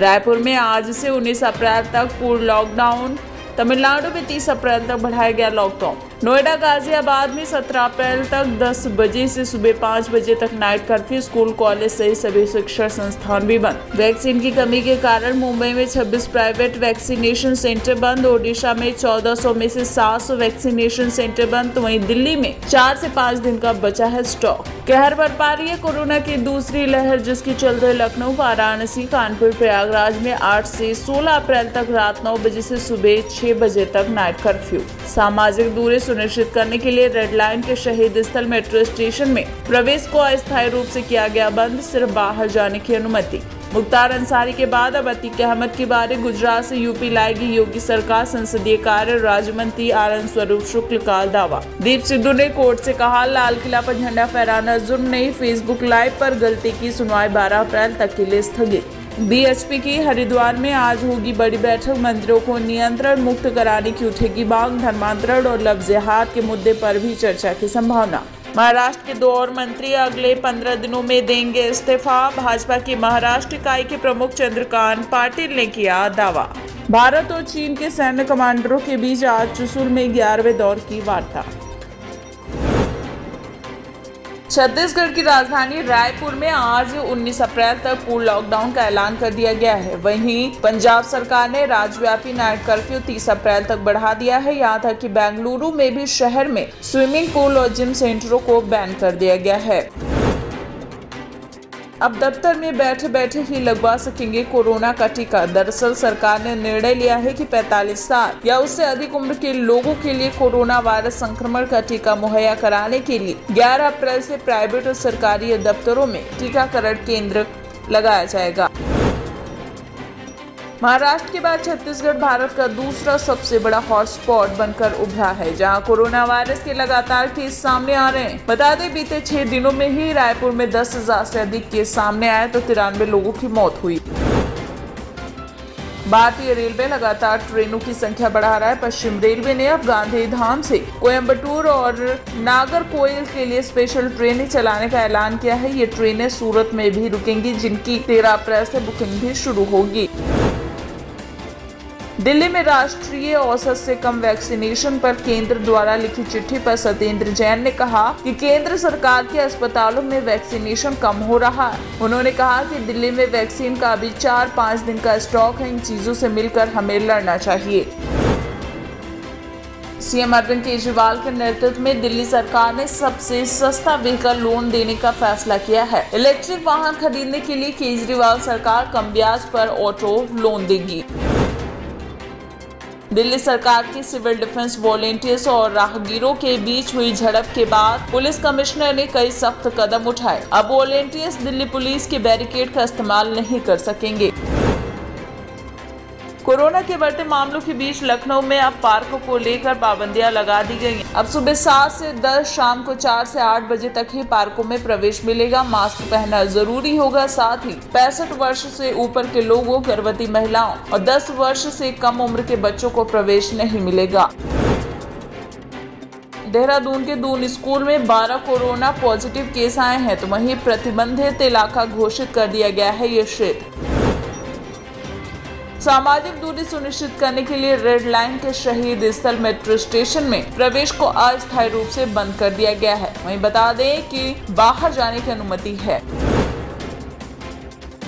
रायपुर में आज से 19 अप्रैल तक पूर्ण लॉकडाउन। तमिलनाडु में 30 अप्रैल तक बढ़ाया गया लॉकडाउन। नोएडा गाजियाबाद में 17 अप्रैल तक 10 बजे से सुबह 5 बजे तक नाइट कर्फ्यू। स्कूल कॉलेज सहित सभी शिक्षा संस्थान भी बंद। वैक्सीन की कमी के कारण मुंबई में 26 प्राइवेट वैक्सीनेशन सेंटर बंद। ओडिशा में 1400 में से 700 वैक्सीनेशन सेंटर बंद। तो वहीं दिल्ली में 4 से 5 दिन का बचा है स्टॉक। कहर बरपा रही है कोरोना की दूसरी लहर, जिसके चलते लखनऊ, वाराणसी, कानपुर, प्रयागराज में 8 से 16 अप्रैल तक रात 9 बजे से सुबह 6 बजे तक नाइट कर्फ्यू। सामाजिक दूरी सुनिश्चित करने के लिए रेड लाइन के शहीद स्थल मेट्रो स्टेशन में प्रवेश को अस्थायी रूप से किया गया बंद। सिर्फ बाहर जाने की अनुमति। मुख्तार अंसारी के बाद अब अतीक अहमद की बारी। गुजरात से यूपी लाएगी योगी सरकार। संसदीय कार्य राज्य मंत्री आनंद स्वरूप शुक्ल का दावा। दीप सिद्धू ने कोर्ट से कहा, लाल किला पर झंडा फहराना जुर्म नहीं। फेसबुक लाइव पर गलती की सुनवाई 12 अप्रैल तक के लिए स्थगित। बीएचपी की हरिद्वार में आज होगी बड़ी बैठक। मंदिरों को नियंत्रण मुक्त कराने की उठेगी मांग। धर्मांतरण और लव जिहाद के मुद्दे पर भी चर्चा की संभावना। महाराष्ट्र के 2 और मंत्री अगले 15 दिनों में देंगे इस्तीफा। भाजपा की महाराष्ट्र इकाई के प्रमुख चंद्रकांत पाटिल ने किया दावा। भारत और चीन के सैन्य कमांडरों के बीच आज चुशुल में 11वें दौर की वार्ता। छत्तीसगढ़ की राजधानी रायपुर में आज 19 अप्रैल तक पूर्ण लॉकडाउन का ऐलान कर दिया गया है। वहीं पंजाब सरकार ने राज्यव्यापी नाइट कर्फ्यू 30 अप्रैल तक बढ़ा दिया है। यहाँ तक कि बेंगलुरु में भी शहर में स्विमिंग पूल और जिम सेंटरों को बैन कर दिया गया है। अब दफ्तर में बैठे बैठे ही लगवा सकेंगे कोरोना का टीका। दरअसल सरकार ने निर्णय लिया है कि 45 साल या उससे अधिक उम्र के लोगों के लिए कोरोना वायरस संक्रमण का टीका मुहैया कराने के लिए 11 अप्रैल से प्राइवेट और सरकारी दफ्तरों में टीकाकरण केंद्र लगाया जाएगा। महाराष्ट्र के बाद छत्तीसगढ़ भारत का दूसरा सबसे बड़ा हॉटस्पॉट बनकर उभरा है, जहां कोरोना वायरस के लगातार केस सामने आ रहे हैं। बता दें, बीते 6 दिनों में ही रायपुर में 10,000 से अधिक केस सामने आए तो 93 लोगों की मौत हुई। भारतीय रेलवे लगातार ट्रेनों की संख्या बढ़ा रहा है। पश्चिम रेलवे ने अब गांधीधाम से कोयम्बटूर और नागरकोइल के लिए स्पेशल ट्रेनें चलाने का ऐलान किया है। ये ट्रेनें सूरत में भी रुकेंगी, जिनकी 13 अप्रैल से बुकिंग भी शुरू होगी। दिल्ली में राष्ट्रीय औसत से कम वैक्सीनेशन पर केंद्र द्वारा लिखी चिट्ठी पर सत्येंद्र जैन ने कहा कि केंद्र सरकार के अस्पतालों में वैक्सीनेशन कम हो रहा है। उन्होंने कहा कि दिल्ली में वैक्सीन का अभी 4-5 दिन का स्टॉक है। इन चीजों से मिलकर हमें लड़ना चाहिए। सीएम अरविंद केजरीवाल के नेतृत्व में दिल्ली सरकार ने सबसे सस्ता व्हीकल लोन देने का फैसला किया है। इलेक्ट्रिक वाहन खरीदने के लिए केजरीवाल सरकार कम ब्याज पर ऑटो लोन देगी। दिल्ली सरकार की सिविल डिफेंस वॉलेंटियर्स और राहगीरों के बीच हुई झड़प के बाद पुलिस कमिश्नर ने कई सख्त कदम उठाए। अब वॉलेंटियर्स दिल्ली पुलिस के बैरिकेड का इस्तेमाल नहीं कर सकेंगे। कोरोना के बढ़ते मामलों के बीच लखनऊ में अब पार्कों को लेकर पाबंदियां लगा दी गई हैं। अब सुबह 7 से 10, शाम को 4 से 8 बजे तक ही पार्कों में प्रवेश मिलेगा। मास्क पहनना जरूरी होगा। साथ ही 65 वर्ष से ऊपर के लोगों, गर्भवती महिलाओं और 10 वर्ष से कम उम्र के बच्चों को प्रवेश नहीं मिलेगा। देहरादून के दून स्कूल में 12 कोरोना पॉजिटिव केस आए हैं, तो वहीं प्रतिबंधित इलाका घोषित कर दिया गया है ये क्षेत्र। सामाजिक दूरी सुनिश्चित करने के लिए रेड लाइन के शहीद स्थल मेट्रो स्टेशन में प्रवेश को अस्थायी रूप से बंद कर दिया गया है। वहीं बता दें कि बाहर जाने की अनुमति है।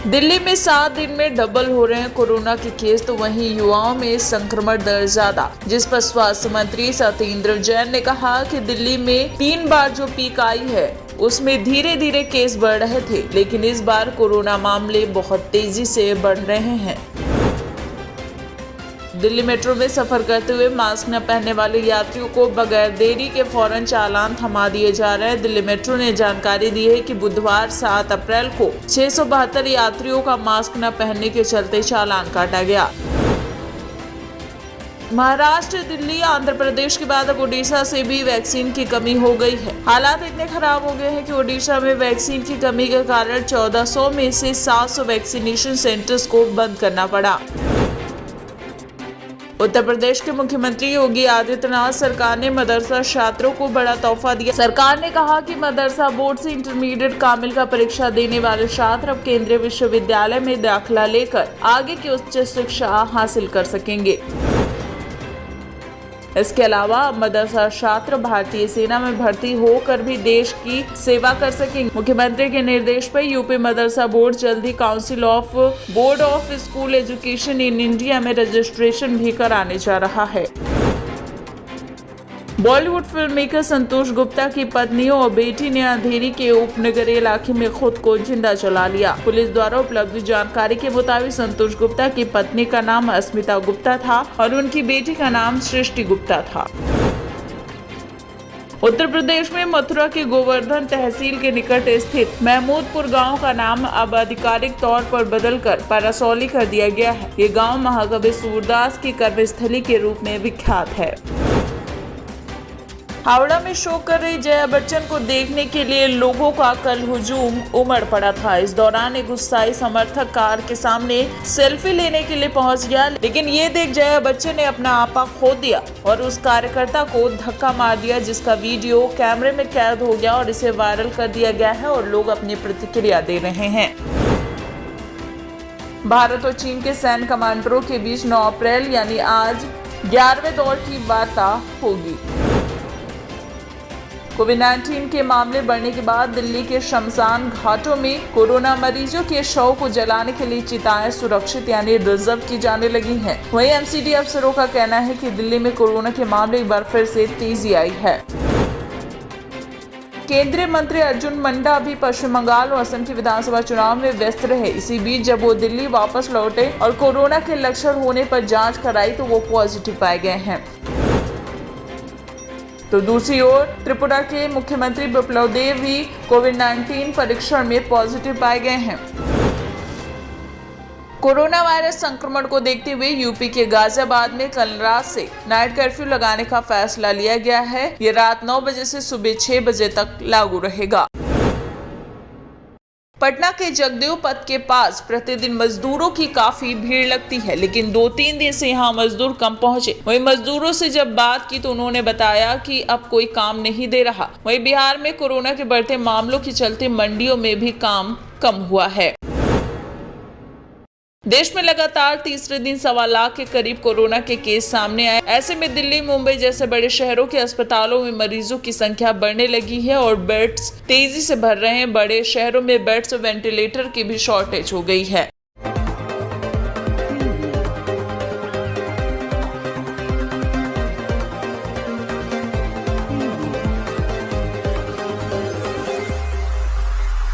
दिल्ली में 7 दिन में डबल हो रहे हैं कोरोना के केस, तो वहीं युवाओं में संक्रमण दर ज्यादा, जिस पर स्वास्थ्य मंत्री सत्येंद्र जैन ने कहा कि दिल्ली में 3 बार जो पीक आई है उसमें धीरे धीरे केस बढ़ रहे थे, लेकिन इस बार कोरोना मामले बहुत तेजी से बढ़ रहे हैं। दिल्ली मेट्रो में सफर करते हुए मास्क न पहनने वाले यात्रियों को बगैर देरी के फौरन चालान थमा दिए जा रहे हैं। दिल्ली मेट्रो ने जानकारी दी है कि बुधवार 7 अप्रैल को 672 यात्रियों का मास्क न पहनने के चलते चालान काटा गया। महाराष्ट्र, दिल्ली, आंध्र प्रदेश के बाद अब ओडिशा से भी वैक्सीन की कमी हो गई है। हालात इतने खराब हो गए हैं कि ओडिशा में वैक्सीन की कमी के कारण 1400 में से 700 वैक्सीनेशन सेंटर्स को बंद करना पड़ा। उत्तर प्रदेश के मुख्यमंत्री योगी आदित्यनाथ सरकार ने मदरसा छात्रों को बड़ा तोहफा दिया। सरकार ने कहा कि मदरसा बोर्ड से इंटरमीडिएट कामिल का परीक्षा देने वाले छात्र अब केंद्रीय विश्वविद्यालय में दाखिला लेकर आगे की उच्च शिक्षा हासिल कर सकेंगे। इसके अलावा अब मदरसा छात्र भारतीय सेना में भर्ती होकर भी देश की सेवा कर सकेंगे। मुख्यमंत्री के निर्देश पर यूपी मदरसा बोर्ड जल्द ही council of board of school education in India में रजिस्ट्रेशन भी कराने जा रहा है। Bollywood film maker Santosh Gupta की पत्नी और बेटी ने अंधेरी के उपनगरीय इलाके में खुद को जिंदा जला लिया। पुलिस द्वारा उपलब्ध जानकारी के मुताबिक संतोष गुप्ता की पत्नी का नाम अस्मिता गुप्ता था और उनकी बेटी का नाम सृष्टि गुप्ता था। उत्तर प्रदेश में मथुरा के गोवर्धन तहसील के निकट स्थित महमूदपुर गांव का नाम अब आधिकारिक तौर पर बदलकर परसौली कर दिया गया है। ये गांव महाकवि सूरदास की कर्मस्थली के रूप में विख्यात है। हावड़ा में शो कर रही जया बच्चन को देखने के लिए लोगों का कल हुजूम उमड़ पड़ा था। इस दौरान एक गुस्साई समर्थक कार के सामने सेल्फी लेने के लिए पहुंच गया, लेकिन ये देख जया बच्चन ने अपना आपा खो दिया और उस कार्यकर्ता को धक्का मार दिया, जिसका वीडियो कैमरे में कैद हो गया और इसे वायरल कर दिया गया है और लोग अपनी प्रतिक्रिया दे रहे हैं। भारत और चीन के सैन्य कमांडरों के बीच 9 अप्रैल यानी आज 11वें दौर की वार्ता होगी। कोविड-19 के मामले बढ़ने के बाद दिल्ली के शमशान घाटों में कोरोना मरीजों के शव को जलाने के लिए चिताएं सुरक्षित यानी रिजर्व की जाने लगी हैं। वहीं एमसीडी अफसरों का कहना है कि दिल्ली में कोरोना के मामले एक बार फिर से तेजी आई है। केंद्रीय मंत्री अर्जुन मुंडा भी पश्चिम बंगाल और असम के विधानसभा चुनाव में व्यस्त रहे। इसी बीच जब वो दिल्ली वापस लौटे और कोरोना के लक्षण होने पर जांच कराई तो वो पॉजिटिव पाए गए हैं। तो दूसरी ओर त्रिपुरा के मुख्यमंत्री बिप्लब देब भी कोविड-19 परीक्षण में पॉजिटिव पाए गए हैं। कोरोना वायरस संक्रमण को देखते हुए यूपी के गाजियाबाद में कल रात से नाइट कर्फ्यू लगाने का फैसला लिया गया है। ये रात 9 बजे से सुबह 6 बजे तक लागू रहेगा। पटना के जगदेव पथ के पास प्रतिदिन मजदूरों की काफी भीड़ लगती है, लेकिन 2-3 दिन से यहाँ मजदूर कम पहुँचे। वहीं मजदूरों से जब बात की तो उन्होंने बताया कि अब कोई काम नहीं दे रहा। वहीं बिहार में कोरोना के बढ़ते मामलों के चलते मंडियों में भी काम कम हुआ है। देश में लगातार तीसरे दिन 1.25 लाख के करीब कोरोना के केस सामने आए। ऐसे में दिल्ली, मुंबई जैसे बड़े शहरों के अस्पतालों में मरीजों की संख्या बढ़ने लगी है और बेड्स तेजी से भर रहे हैं। बड़े शहरों में बेड्स और वेंटिलेटर की भी शॉर्टेज हो गई है।